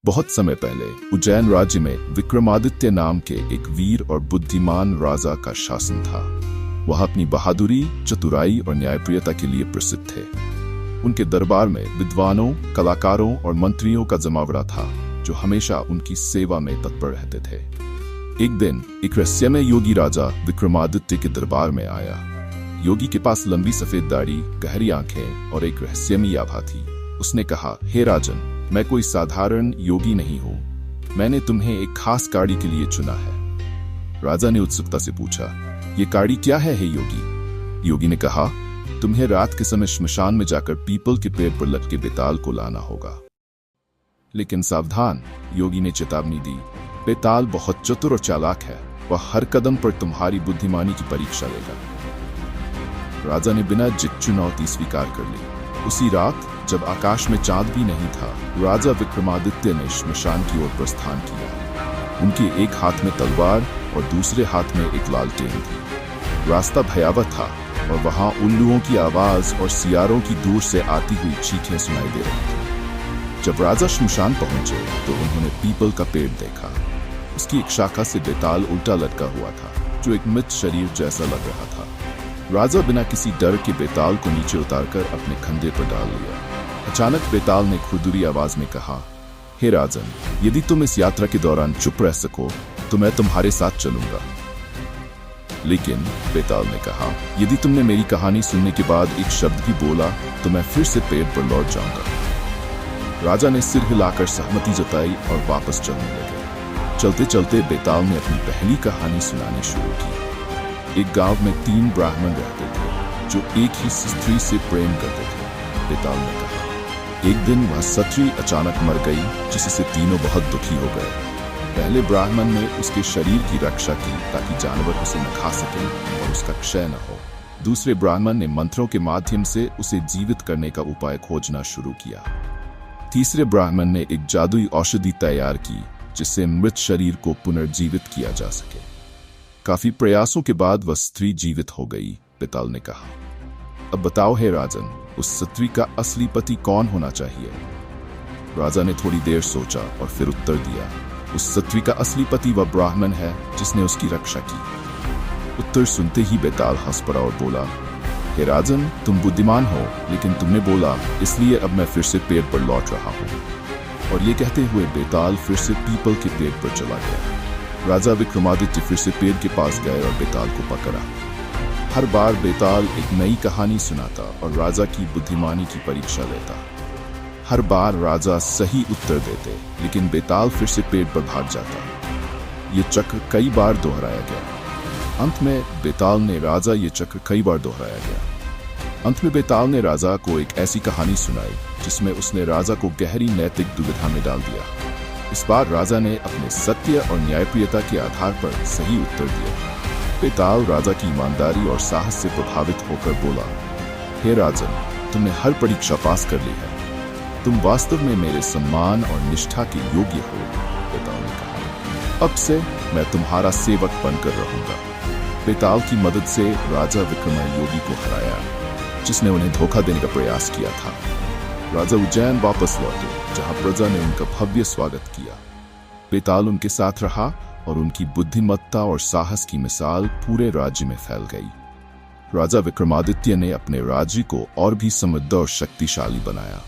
बहुत समय पहले उज्जैन राज्य में विक्रमादित्य नाम के एक वीर और बुद्धिमान राजा का शासन था। वह अपनी बहादुरी, चतुराई और न्यायप्रियता के लिए प्रसिद्ध थे। उनके दरबार में विद्वानों, कलाकारों और मंत्रियों का जमावड़ा था जो हमेशा उनकी सेवा में तत्पर रहते थे। एक दिन एक रहस्यमय योगी राजा विक्रमादित्य के दरबार में आया। योगी के पास लंबी सफेद दाढ़ी, गहरी आंखें और एक रहस्यमयी आभा थी। उसने कहा, हे राजन, मैं कोई साधारण योगी नहीं हूँ। मैंने तुम्हें एक खास कार्य के लिए चुना है। राजा ने उत्सुकता से पूछा, ये कार्य क्या है, हे योगी? योगी ने कहा, तुम्हें रात के समय श्मशान में जाकर पीपल के पेड़ पर लटके बेताल को लाना होगा। लेकिन सावधान, योगी ने चेतावनी दी, बेताल बहुत चतुर और चालाक है। वह हर कदम पर तुम्हारी बुद्धिमानी की परीक्षा लेगा। राजा ने बिना जिद चुनौती स्वीकार कर ली। उसी रात जब आकाश में चांद भी नहीं था, राजा विक्रमादित्य ने श्मशान की ओर प्रस्थान किया। उनके एक हाथ में तलवार और दूसरे हाथ में एक लालटेन थी। रास्ता भयावह था और वहां उल्लुओं की आवाज और सियारों की दूर से आती हुई चीखें सुनाई दे रही थी। जब राजा श्मशान पहुंचे तो उन्होंने पीपल का पेड़ देखा। उसकी एक शाखा से बेताल उल्टा लटका हुआ था, जो एक मृत शरीर जैसा लग रहा था। राजा बिना किसी डर के बेताल को नीचे उतारकर अपने कंधे पर डाल लिया। अचानक बेताल ने खुरदुरी आवाज में कहा, हे राजन, यदि तुम इस यात्रा के दौरान चुप रह सको तो मैं तुम्हारे साथ चलूंगा। लेकिन बेताल ने कहा, यदि तुमने मेरी कहानी सुनने के बाद एक शब्द भी बोला तो मैं फिर से पेड़ पर लौट जाऊंगा। राजा ने सिर हिलाकर सहमति जताई और वापस चलने लगे। चलते चलते बेताल ने अपनी पहली कहानी सुनानी शुरू की। एक गांव में 3 ब्राह्मण रहते थे जो एक ही स्त्री से प्रेम करते थे। बेताल ने कहा, एक दिन वह स्त्री अचानक मर गई, जिससे तीनों बहुत दुखी हो गए। पहले ब्राह्मण ने उसके शरीर की रक्षा की ताकि जानवर उसे न खा सके और उसका क्षय न हो। दूसरे ब्राह्मण ने मंत्रों के माध्यम से उसे जीवित करने का उपाय खोजना शुरू किया। तीसरे ब्राह्मण ने एक जादुई औषधि तैयार की जिससे मृत शरीर को पुनर्जीवित किया जा सके। काफी प्रयासों के बाद वह स्त्री जीवित हो गई। बेताल ने कहा, अब बताओ हे राजन, उस स्त्री का असली पति कौन होना चाहिए? राजा ने थोड़ी देर सोचा और फिर उत्तर दिया, उस स्त्री का असली पति वह ब्राह्मण है जिसने उसकी रक्षा की। उत्तर सुनते ही बेताल हंस पड़ा और बोला, हे राजन, तुम बुद्धिमान हो, लेकिन तुमने बोला इसलिए अब मैं फिर से पेड़ पर लौट रहा हूँ। और ये कहते हुए बेताल फिर से पीपल के पेड़ पर चला गया। राजा विक्रमादित्य फिर से पेड़ के पास गए और बेताल को पकड़ा। हर बार बेताल एक नई कहानी सुनाता और राजा की बुद्धिमानी की परीक्षा लेता। हर बार राजा सही उत्तर देते, लेकिन बेताल फिर से पेड़ पर भाग जाता। ये चक्र कई बार दोहराया गया। अंत में बेताल ने राजा को एक ऐसी कहानी सुनाई जिसमें उसने राजा को गहरी नैतिक दुविधा में डाल दिया। इस बार राजा ने अपने सत्य और न्यायप्रियता के आधार पर सही उत्तर दिया। बेताल राजा की ईमानदारी और साहस से प्रभावित होकर बोला, हे राजन, तुमने हर परीक्षा पास कर ली है। तुम वास्तव में मेरे सम्मान और निष्ठा के योग्य हो। बेताल ने कहा, अब से मैं तुम्हारा सेवक बनकर रहूंगा। बेताल की मदद से राजा विक्रमादित्य को हराया, जिसने उन्हें धोखा देने का प्रयास किया था। राजा उज्जैन वापस लौटे, जहां प्रजा ने उनका भव्य स्वागत किया। बेताल उनके साथ रहा और उनकी बुद्धिमत्ता और साहस की मिसाल पूरे राज्य में फैल गई। राजा विक्रमादित्य ने अपने राज्य को और भी समृद्ध और शक्तिशाली बनाया।